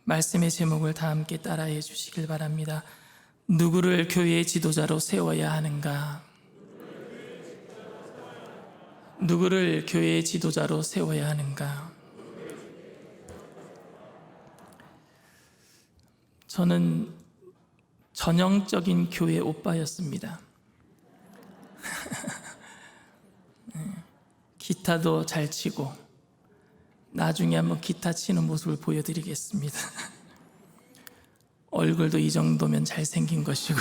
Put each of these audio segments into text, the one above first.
말씀의 제목을 다 함께 따라해 주시길 바랍니다. 누구를 교회의 지도자로 세워야 하는가? 누구를 교회의 지도자로 세워야 하는가? 저는 전형적인 교회 오빠였습니다. 기타도 잘 치고, 나중에 한번 기타 치는 모습을 보여드리겠습니다. 얼굴도 이 정도면 잘생긴 것이고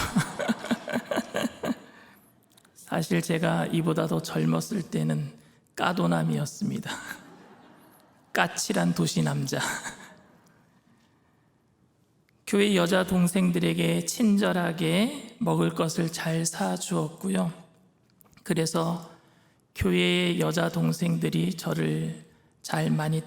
사실 제가 이보다 더 젊었을 때는 까도남이었습니다. 까칠한 도시 남자. 교회 여자 동생들에게 친절하게 먹을 것을 잘 사주었고요. 그래서 교회의 여자 동생들이 저를 잘 많이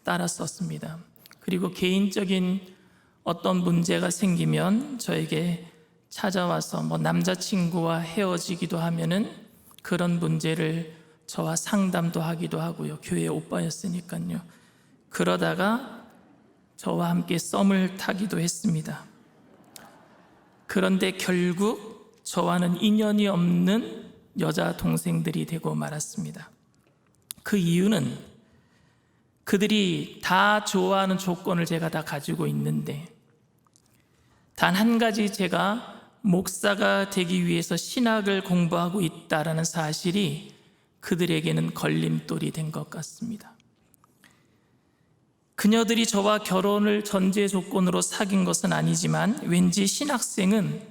따랐었습니다. 그리고 개인적인 어떤 문제가 생기면 저에게 찾아와서 남자친구와 헤어지기도 하면은 그런 문제를 저와 상담도 하기도 하고요. 교회 오빠였으니까요. 그러다가 저와 함께 썸을 타기도 했습니다. 그런데 결국 저와는 인연이 없는 여자 동생들이 되고 말았습니다. 그 이유는 그들이 다 좋아하는 조건을 제가 다 가지고 있는데, 단 한 가지, 제가 목사가 되기 위해서 신학을 공부하고 있다라는 사실이 그들에게는 걸림돌이 된 것 같습니다. 그녀들이 저와 결혼을 전제 조건으로 사귄 것은 아니지만 왠지 신학생은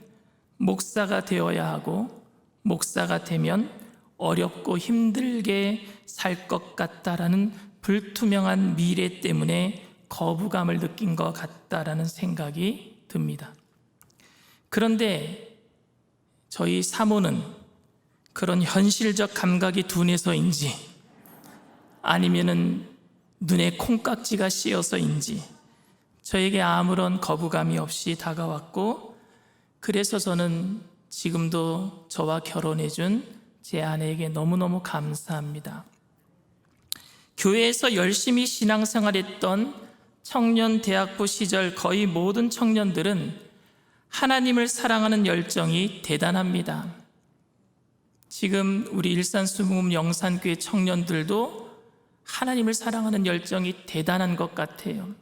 목사가 되어야 하고, 목사가 되면 어렵고 힘들게 살 것 같다라는 불투명한 미래 때문에 거부감을 느낀 것 같다라는 생각이 듭니다. 그런데 저희 사모는 그런 현실적 감각이 둔해서인지 아니면은 눈에 콩깍지가 씌어서인지 저에게 아무런 거부감이 없이 다가왔고, 그래서 저는 지금도 저와 결혼해준 제 아내에게 너무너무 감사합니다. 교회에서 열심히 신앙생활했던 청년 대학부 시절 거의 모든 청년들은 하나님을 사랑하는 열정이 대단합니다. 지금 우리 일산수목음 영산교회 청년들도 하나님을 사랑하는 열정이 대단한 것 같아요.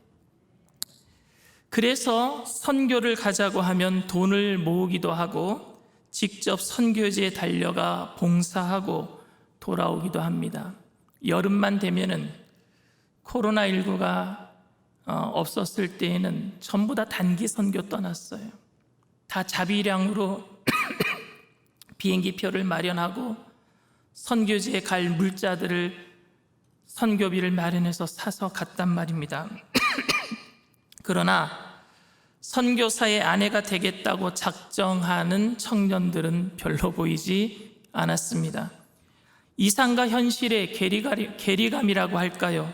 그래서 선교를 가자고 하면 돈을 모으기도 하고 직접 선교지에 달려가 봉사하고 돌아오기도 합니다. 여름만 되면은 코로나19가 없었을 때에는 전부 다 단기 선교 떠났어요. 다 자비량으로 비행기표를 마련하고 선교지에 갈 물자들을, 선교비를 마련해서 사서 갔단 말입니다. 그러나 선교사의 아내가 되겠다고 작정하는 청년들은 별로 보이지 않았습니다. 이상과 현실의 괴리감이라고 할까요?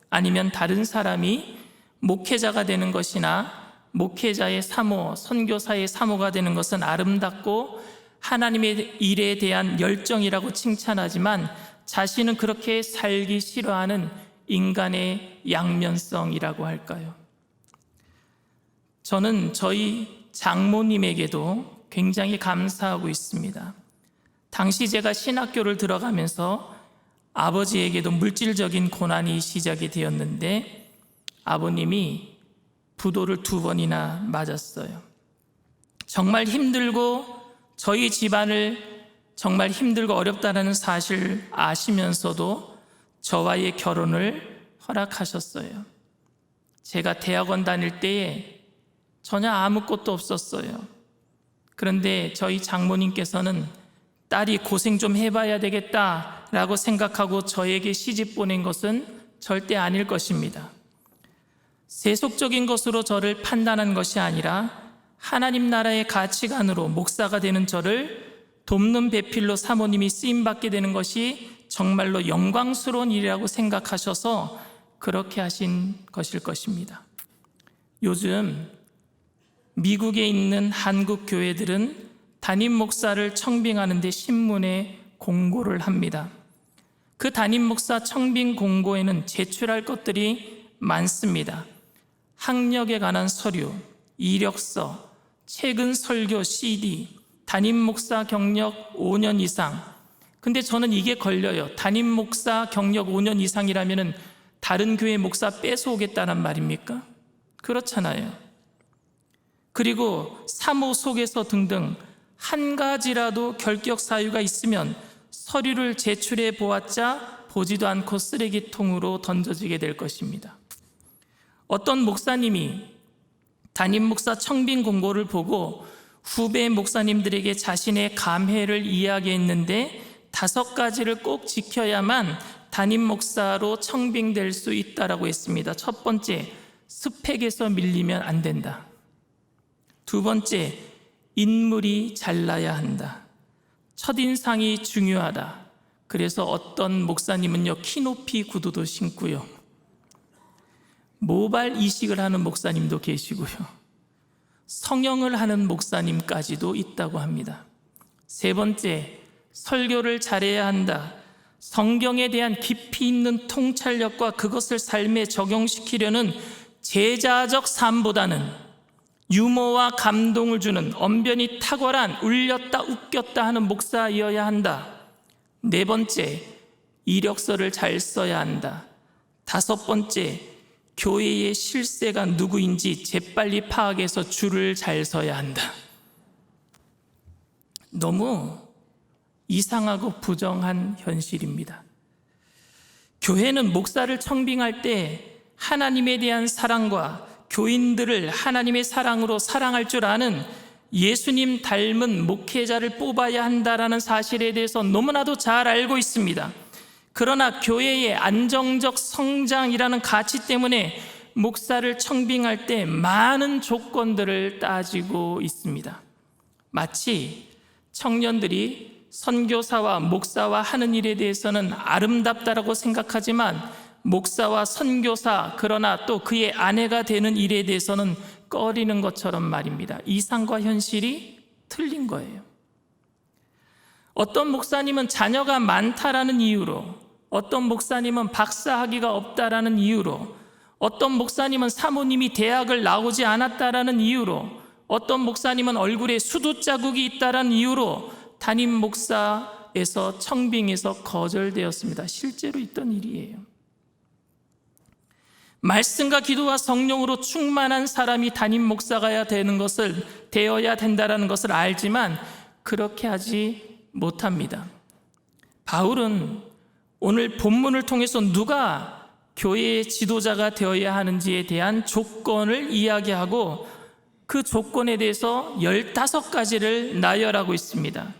아니면 다른 사람이 목회자가 되는 것이나 목회자의 사모, 선교사의 사모가 되는 것은 아름답고 하나님의 일에 대한 열정이라고 칭찬하지만 자신은 그렇게 살기 싫어하는 인간의 양면성이라고 할까요? 저는 저희 장모님에게도 굉장히 감사하고 있습니다. 당시 제가 신학교를 들어가면서 아버지에게도 물질적인 고난이 시작이 되었는데 아버님이 부도를 2번이나 맞았어요. 정말 힘들고 저희 집안을 정말 힘들고 어렵다는 사실을 아시면서도 저와의 결혼을 허락하셨어요. 제가 대학원 다닐 때에 전혀 아무것도 없었어요. 그런데 저희 장모님께서는 딸이 고생 좀 해봐야 되겠다라고 생각하고 저에게 시집 보낸 것은 절대 아닐 것입니다. 세속적인 것으로 저를 판단한 것이 아니라 하나님 나라의 가치관으로 목사가 되는 저를 돕는 배필로 사모님이 쓰임받게 되는 것이 정말로 영광스러운 일이라고 생각하셔서 그렇게 하신 것일 것입니다. 요즘 미국에 있는 한국 교회들은 담임 목사를 청빙하는 데 신문에 공고를 합니다. 그 담임 목사 청빙 공고에는 제출할 것들이 많습니다. 학력에 관한 서류, 이력서, 최근 설교 CD, 담임 목사 경력 5년 이상. 근데 저는 이게 걸려요. 담임 목사 경력 5년 이상이라면 다른 교회 목사 뺏어오겠다는 말입니까? 그렇잖아요. 그리고 사모 속에서 등등 한 가지라도 결격 사유가 있으면 서류를 제출해 보았자 보지도 않고 쓰레기통으로 던져지게 될 것입니다. 어떤 목사님이 담임 목사 청빙 공고를 보고 후배 목사님들에게 자신의 감회를 이야기했는데 5가지를 꼭 지켜야만 담임 목사로 청빙될 수 있다라고 했습니다. 첫 번째, 스펙에서 밀리면 안 된다. 두 번째, 인물이 잘나야 한다. 첫인상이 중요하다. 그래서 어떤 목사님은요, 키높이 구두도 신고요. 모발 이식을 하는 목사님도 계시고요. 성형을 하는 목사님까지도 있다고 합니다. 세 번째, 설교를 잘해야 한다. 성경에 대한 깊이 있는 통찰력과 그것을 삶에 적용시키려는 제자적 삶보다는 유머와 감동을 주는 언변이 탁월한 울렸다 웃겼다 하는 목사이어야 한다. 네 번째, 이력서를 잘 써야 한다. 다섯 번째, 교회의 실세가 누구인지 재빨리 파악해서 줄을 잘 서야 한다. 너무 이상하고 부정한 현실입니다. 교회는 목사를 청빙할 때 하나님에 대한 사랑과 교인들을 하나님의 사랑으로 사랑할 줄 아는 예수님 닮은 목회자를 뽑아야 한다라는 사실에 대해서 너무나도 잘 알고 있습니다. 그러나 교회의 안정적 성장이라는 가치 때문에 목사를 청빙할 때 많은 조건들을 따지고 있습니다. 마치 청년들이 선교사와 목사와 하는 일에 대해서는 아름답다라고 생각하지만 목사와 선교사, 그러나 또 그의 아내가 되는 일에 대해서는 꺼리는 것처럼 말입니다. 이상과 현실이 틀린 거예요. 어떤 목사님은 자녀가 많다라는 이유로, 어떤 목사님은 박사학위가 없다라는 이유로, 어떤 목사님은 사모님이 대학을 나오지 않았다라는 이유로, 어떤 목사님은 얼굴에 수두 자국이 있다라는 이유로 담임 목사에서 청빙에서 거절되었습니다. 실제로 있던 일이에요. 말씀과 기도와 성령으로 충만한 사람이 담임 목사가 되어야 된다는 것을 알지만 그렇게 하지 못합니다. 바울은 오늘 본문을 통해서 누가 교회의 지도자가 되어야 하는지에 대한 조건을 이야기하고 그 조건에 대해서 15가지를 나열하고 있습니다.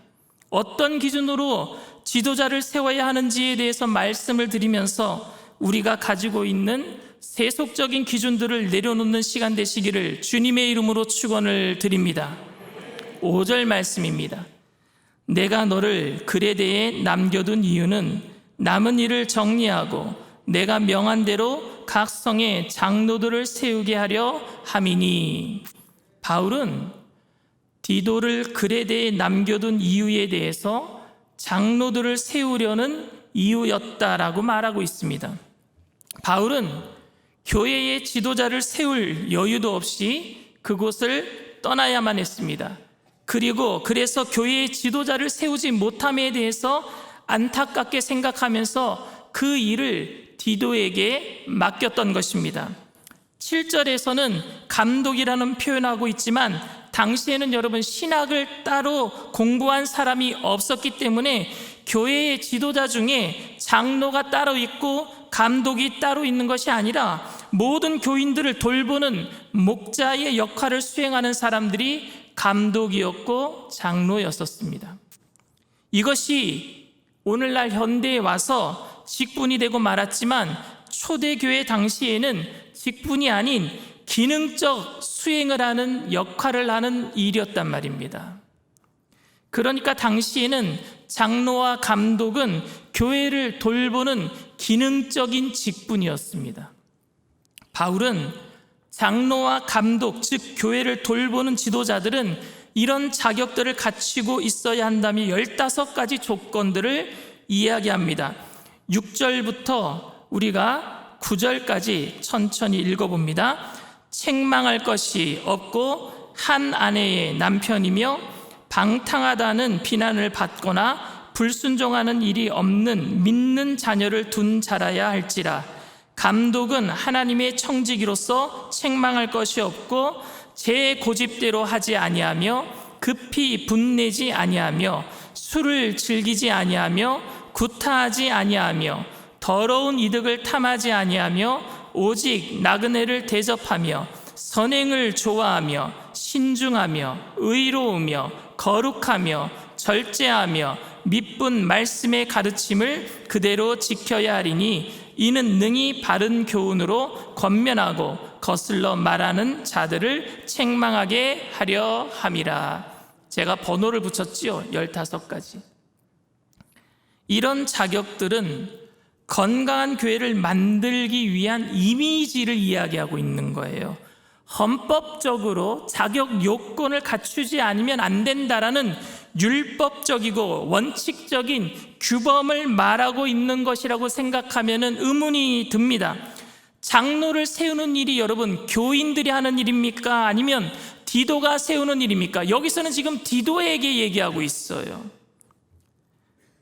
어떤 기준으로 지도자를 세워야 하는지에 대해서 말씀을 드리면서 우리가 가지고 있는 세속적인 기준들을 내려놓는 시간 되시기를 주님의 이름으로 축원을 드립니다. 5절 말씀입니다. 내가 너를 그레데에 남겨둔 이유는 남은 일을 정리하고 내가 명한 대로 각 성에 장로들을 세우게 하려 함이니. 바울은 디도를 그레데에 남겨둔 이유에 대해서 장로들을 세우려는 이유였다라고 말하고 있습니다. 바울은 교회의 지도자를 세울 여유도 없이 그곳을 떠나야만 했습니다. 그래서 교회의 지도자를 세우지 못함에 대해서 안타깝게 생각하면서 그 일을 디도에게 맡겼던 것입니다. 7절에서는 감독이라는 표현하고 있지만 당시에는 여러분 신학을 따로 공부한 사람이 없었기 때문에 교회의 지도자 중에 장로가 따로 있고 감독이 따로 있는 것이 아니라 모든 교인들을 돌보는 목자의 역할을 수행하는 사람들이 감독이었고 장로였었습니다. 이것이 오늘날 현대에 와서 직분이 되고 말았지만 초대교회 당시에는 직분이 아닌 기능적 수행을 하는 역할을 하는 일이었단 말입니다. 그러니까 당시에는 장로와 감독은 교회를 돌보는 기능적인 직분이었습니다. 바울은 장로와 감독, 즉 교회를 돌보는 지도자들은 이런 자격들을 갖추고 있어야 한다며 15가지 조건들을 이야기합니다. 6절부터 우리가 9절까지 천천히 읽어봅니다. 책망할 것이 없고 한 아내의 남편이며 방탕하다는 비난을 받거나 불순종하는 일이 없는 믿는 자녀를 둔 자라야 할지라. 감독은 하나님의 청지기로서 책망할 것이 없고 제 고집대로 하지 아니하며 급히 분내지 아니하며 술을 즐기지 아니하며 구타하지 아니하며 더러운 이득을 탐하지 아니하며 오직 나그네를 대접하며 선행을 좋아하며 신중하며 의로우며 거룩하며 절제하며 미쁜 말씀의 가르침을 그대로 지켜야 하리니 이는 능히 바른 교훈으로 권면하고 거슬러 말하는 자들을 책망하게 하려 함이라. 제가 번호를 붙였지요. 15가지. 이런 자격들은 건강한 교회를 만들기 위한 이미지를 이야기하고 있는 거예요. 헌법적으로 자격 요건을 갖추지 않으면 안 된다라는 율법적이고 원칙적인 규범을 말하고 있는 것이라고 생각하면 의문이 듭니다. 장로를 세우는 일이 여러분 교인들이 하는 일입니까? 아니면 디도가 세우는 일입니까? 여기서는 지금 디도에게 얘기하고 있어요.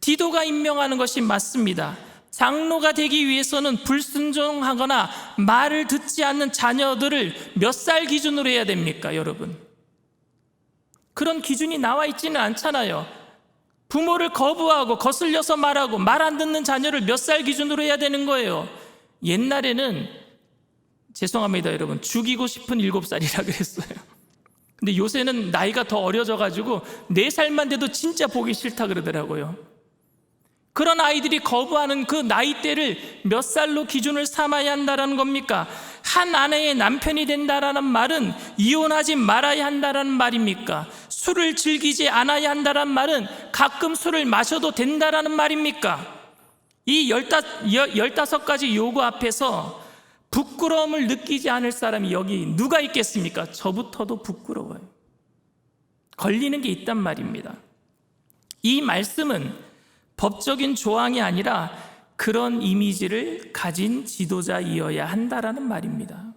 디도가 임명하는 것이 맞습니다. 장로가 되기 위해서는 불순종하거나 말을 듣지 않는 자녀들을 몇 살 기준으로 해야 됩니까, 여러분? 그런 기준이 나와 있지는 않잖아요. 부모를 거부하고 거슬려서 말하고 말 안 듣는 자녀를 몇 살 기준으로 해야 되는 거예요. 옛날에는 죄송합니다, 여러분. 죽이고 싶은 7살이라 그랬어요. 근데 요새는 나이가 더 어려져가지고 4살만 돼도 진짜 보기 싫다 그러더라고요. 그런 아이들이 거부하는 그 나이대를 몇 살로 기준을 삼아야 한다는 겁니까? 한 아내의 남편이 된다라는 말은 이혼하지 말아야 한다는 말입니까? 술을 즐기지 않아야 한다는 말은 가끔 술을 마셔도 된다라는 말입니까? 이 15가지 요구 앞에서 부끄러움을 느끼지 않을 사람이 여기 누가 있겠습니까? 저부터도 부끄러워요. 걸리는 게 있단 말입니다. 이 말씀은 법적인 조항이 아니라 그런 이미지를 가진 지도자이어야 한다라는 말입니다.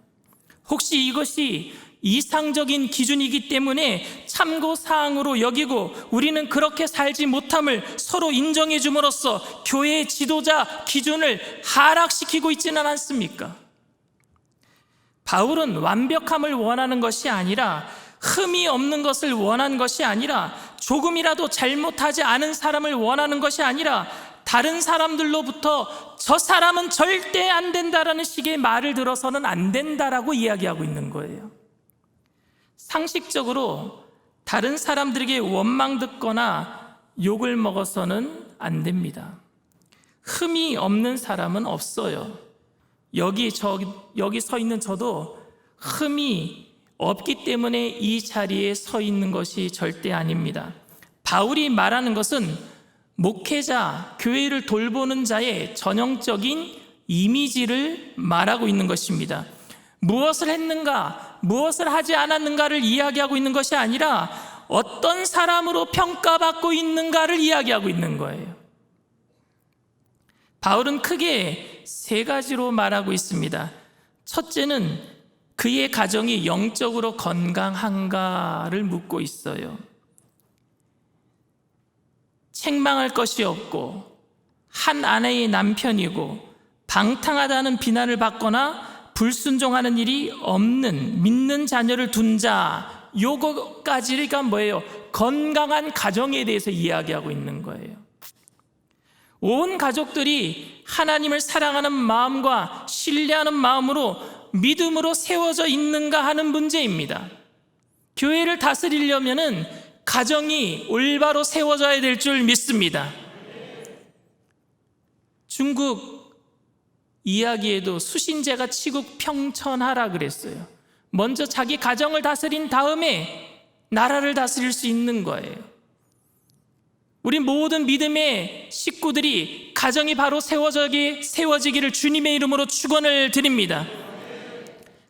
혹시 이것이 이상적인 기준이기 때문에 참고사항으로 여기고 우리는 그렇게 살지 못함을 서로 인정해 줌으로써 교회의 지도자 기준을 하락시키고 있지는 않습니까? 바울은 완벽함을 원하는 것이 아니라 흠이 없는 것을 원하는 것이 아니라 조금이라도 잘못하지 않은 사람을 원하는 것이 아니라 다른 사람들로부터 저 사람은 절대 안 된다라는 식의 말을 들어서는 안 된다라고 이야기하고 있는 거예요. 상식적으로 다른 사람들에게 원망 듣거나 욕을 먹어서는 안 됩니다. 흠이 없는 사람은 없어요. 여기 서 있는 저도 흠이 없기 때문에 이 자리에 서 있는 것이 절대 아닙니다. 바울이 말하는 것은 목회자, 교회를 돌보는 자의 전형적인 이미지를 말하고 있는 것입니다. 무엇을 했는가, 무엇을 하지 않았는가를 이야기하고 있는 것이 아니라 어떤 사람으로 평가받고 있는가를 이야기하고 있는 거예요. 바울은 크게 3가지로 말하고 있습니다. 첫째는 그의 가정이 영적으로 건강한가를 묻고 있어요. 책망할 것이 없고 한 아내의 남편이고 방탕하다는 비난을 받거나 불순종하는 일이 없는 믿는 자녀를 둔 자, 요거까지가 뭐예요? 건강한 가정에 대해서 이야기하고 있는 거예요. 온 가족들이 하나님을 사랑하는 마음과 신뢰하는 마음으로 믿음으로 세워져 있는가 하는 문제입니다. 교회를 다스리려면은 가정이 올바로 세워져야 될 줄 믿습니다. 중국 이야기에도 수신제가 치국 평천하라 그랬어요. 먼저 자기 가정을 다스린 다음에 나라를 다스릴 수 있는 거예요. 우리 모든 믿음의 식구들이 가정이 바로 세워지기를 주님의 이름으로 축원을 드립니다.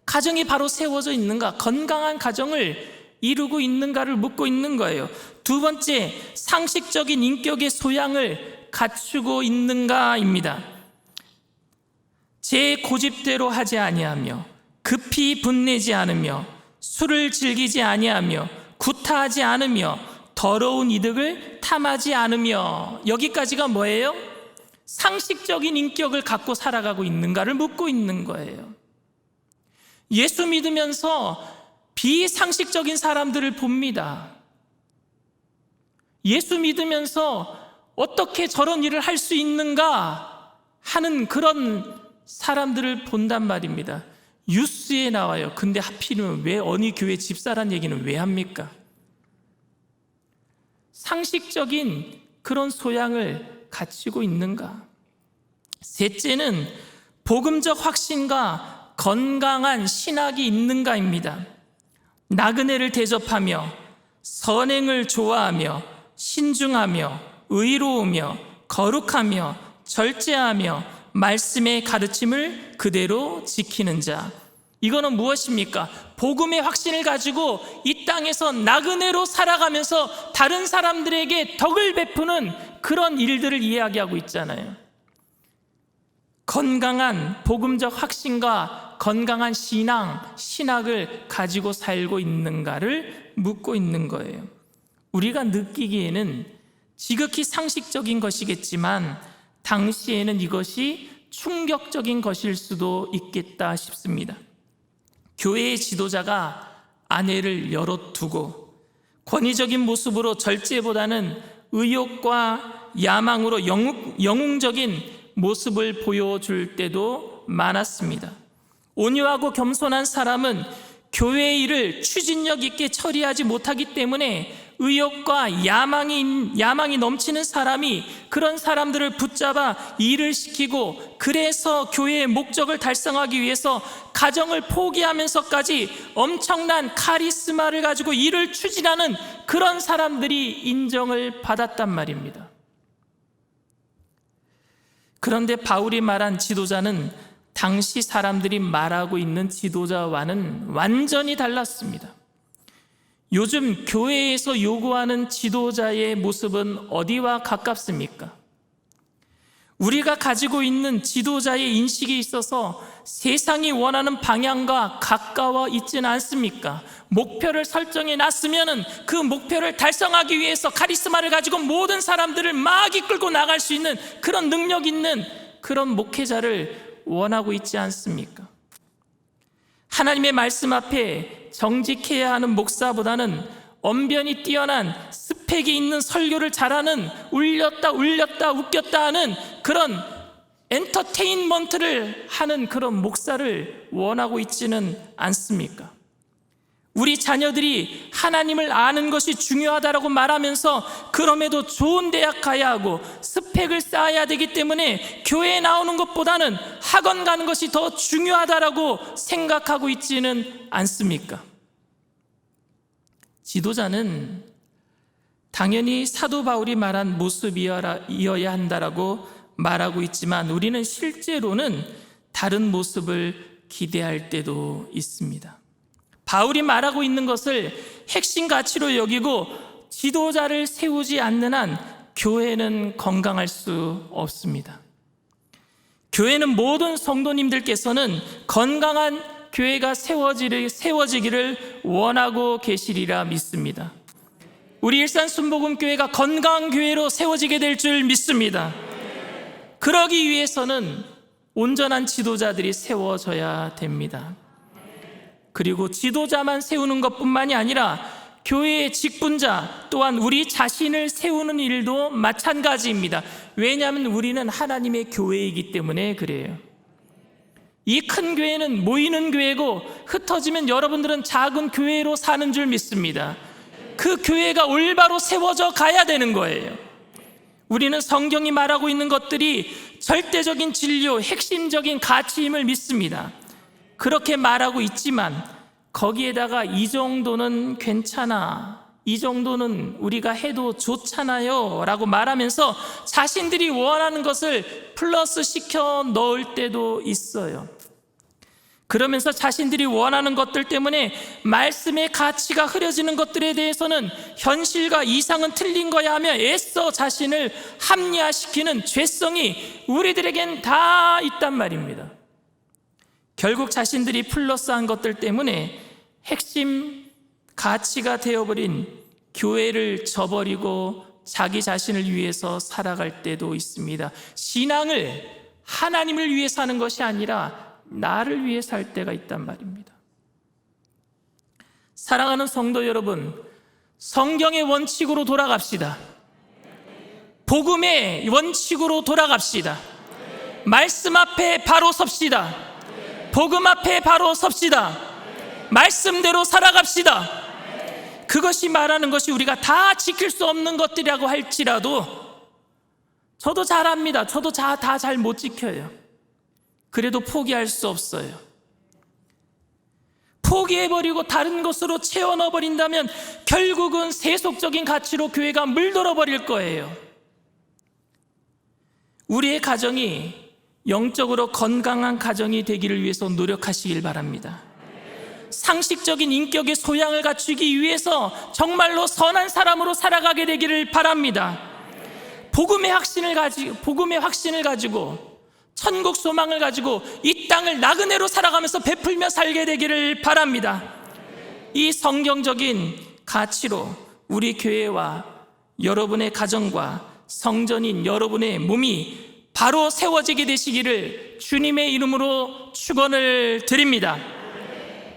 가정이 바로 세워져 있는가, 건강한 가정을 이루고 있는가를 묻고 있는 거예요. 2번째, 상식적인 인격의 소양을 갖추고 있는가입니다. 제 고집대로 하지 아니하며 급히 분내지 않으며 술을 즐기지 아니하며 구타하지 않으며 더러운 이득을 탐하지 않으며. 여기까지가 뭐예요? 상식적인 인격을 갖고 살아가고 있는가를 묻고 있는 거예요. 예수 믿으면서 비상식적인 사람들을 봅니다. 예수 믿으면서 어떻게 저런 일을 할 수 있는가 하는 그런 사람들을 본단 말입니다. 뉴스에 나와요. 근데 하필이면 왜 어느 교회 집사란 얘기는 왜 합니까? 상식적인 그런 소양을 갖추고 있는가? 셋째는 복음적 확신과 건강한 신학이 있는가입니다. 나그네를 대접하며 선행을 좋아하며 신중하며 의로우며 거룩하며 절제하며 말씀의 가르침을 그대로 지키는 자. 이거는 무엇입니까? 복음의 확신을 가지고 이 땅에서 나그네로 살아가면서 다른 사람들에게 덕을 베푸는 그런 일들을 이야기하고 있잖아요. 건강한 복음적 확신과 건강한 신학을 가지고 살고 있는가를 묻고 있는 거예요. 우리가 느끼기에는 지극히 상식적인 것이겠지만 당시에는 이것이 충격적인 것일 수도 있겠다 싶습니다. 교회의 지도자가 아내를 열어두고 권위적인 모습으로 절제보다는 의욕과 야망으로 영웅적인 모습을 보여줄 때도 많았습니다. 온유하고 겸손한 사람은 교회의 일을 추진력 있게 처리하지 못하기 때문에 의욕과 야망이 넘치는 사람이 그런 사람들을 붙잡아 일을 시키고, 그래서 교회의 목적을 달성하기 위해서 가정을 포기하면서까지 엄청난 카리스마를 가지고 일을 추진하는 그런 사람들이 인정을 받았단 말입니다. 그런데 바울이 말한 지도자는 당시 사람들이 말하고 있는 지도자와는 완전히 달랐습니다. 요즘 교회에서 요구하는 지도자의 모습은 어디와 가깝습니까? 우리가 가지고 있는 지도자의 인식이 있어서 세상이 원하는 방향과 가까워 있지는 않습니까? 목표를 설정해 놨으면 그 목표를 달성하기 위해서 카리스마를 가지고 모든 사람들을 막 이끌고 나갈 수 있는 그런 능력 있는 그런 목회자를 원하고 있지 않습니까? 하나님의 말씀 앞에 정직해야 하는 목사보다는 언변이 뛰어난 스펙이 있는 설교를 잘하는 울렸다 웃겼다 하는 그런 엔터테인먼트를 하는 그런 목사를 원하고 있지는 않습니까? 우리 자녀들이 하나님을 아는 것이 중요하다고 말하면서 그럼에도 좋은 대학 가야 하고 스펙을 쌓아야 되기 때문에 교회에 나오는 것보다는 학원 가는 것이 더 중요하다고 생각하고 있지는 않습니까? 지도자는 당연히 사도 바울이 말한 모습이어야 한다라고 말하고 있지만 우리는 실제로는 다른 모습을 기대할 때도 있습니다. 바울이 말하고 있는 것을 핵심 가치로 여기고 지도자를 세우지 않는 한 교회는 건강할 수 없습니다. 교회는 모든 성도님들께서는 건강한 교회가 세워지기를 원하고 계시리라 믿습니다. 우리 일산순복음교회가 건강한 교회로 세워지게 될 줄 믿습니다. 그러기 위해서는 온전한 지도자들이 세워져야 됩니다. 그리고 지도자만 세우는 것뿐만이 아니라 교회의 직분자 또한 우리 자신을 세우는 일도 마찬가지입니다. 왜냐하면 우리는 하나님의 교회이기 때문에 그래요. 이 큰 교회는 모이는 교회고 흩어지면 여러분들은 작은 교회로 사는 줄 믿습니다. 그 교회가 올바로 세워져 가야 되는 거예요. 우리는 성경이 말하고 있는 것들이 절대적인 진료, 핵심적인 가치임을 믿습니다. 그렇게 말하고 있지만 거기에다가 이 정도는 괜찮아, 이 정도는 우리가 해도 좋잖아요 라고 말하면서 자신들이 원하는 것을 플러스 시켜 넣을 때도 있어요. 그러면서 자신들이 원하는 것들 때문에 말씀의 가치가 흐려지는 것들에 대해서는 현실과 이상은 틀린 거야 하며 애써 자신을 합리화시키는 죄성이 우리들에겐 다 있단 말입니다. 결국 자신들이 플러스한 것들 때문에 핵심 가치가 되어버린 교회를 저버리고 자기 자신을 위해서 살아갈 때도 있습니다. 신앙을 하나님을 위해 사는 것이 아니라 나를 위해 살 때가 있단 말입니다. 사랑하는 성도 여러분, 성경의 원칙으로 돌아갑시다. 복음의 원칙으로 돌아갑시다. 말씀 앞에 바로 섭시다. 복음 앞에 바로 섭시다. 말씀대로 살아갑시다. 그것이 말하는 것이 우리가 다 지킬 수 없는 것들이라고 할지라도 저도 잘 압니다. 저도 다 잘 못 지켜요. 그래도 포기할 수 없어요. 포기해버리고 다른 것으로 채워 넣어버린다면 결국은 세속적인 가치로 교회가 물들어 버릴 거예요. 우리의 가정이 영적으로 건강한 가정이 되기를 위해서 노력하시길 바랍니다. 상식적인 인격의 소양을 갖추기 위해서 정말로 선한 사람으로 살아가게 되기를 바랍니다. 복음의 확신을 가지고 천국 소망을 가지고 이 땅을 나그네로 살아가면서 베풀며 살게 되기를 바랍니다. 이 성경적인 가치로 우리 교회와 여러분의 가정과 성전인 여러분의 몸이 바로 세워지게 되시기를 주님의 이름으로 축원을 드립니다.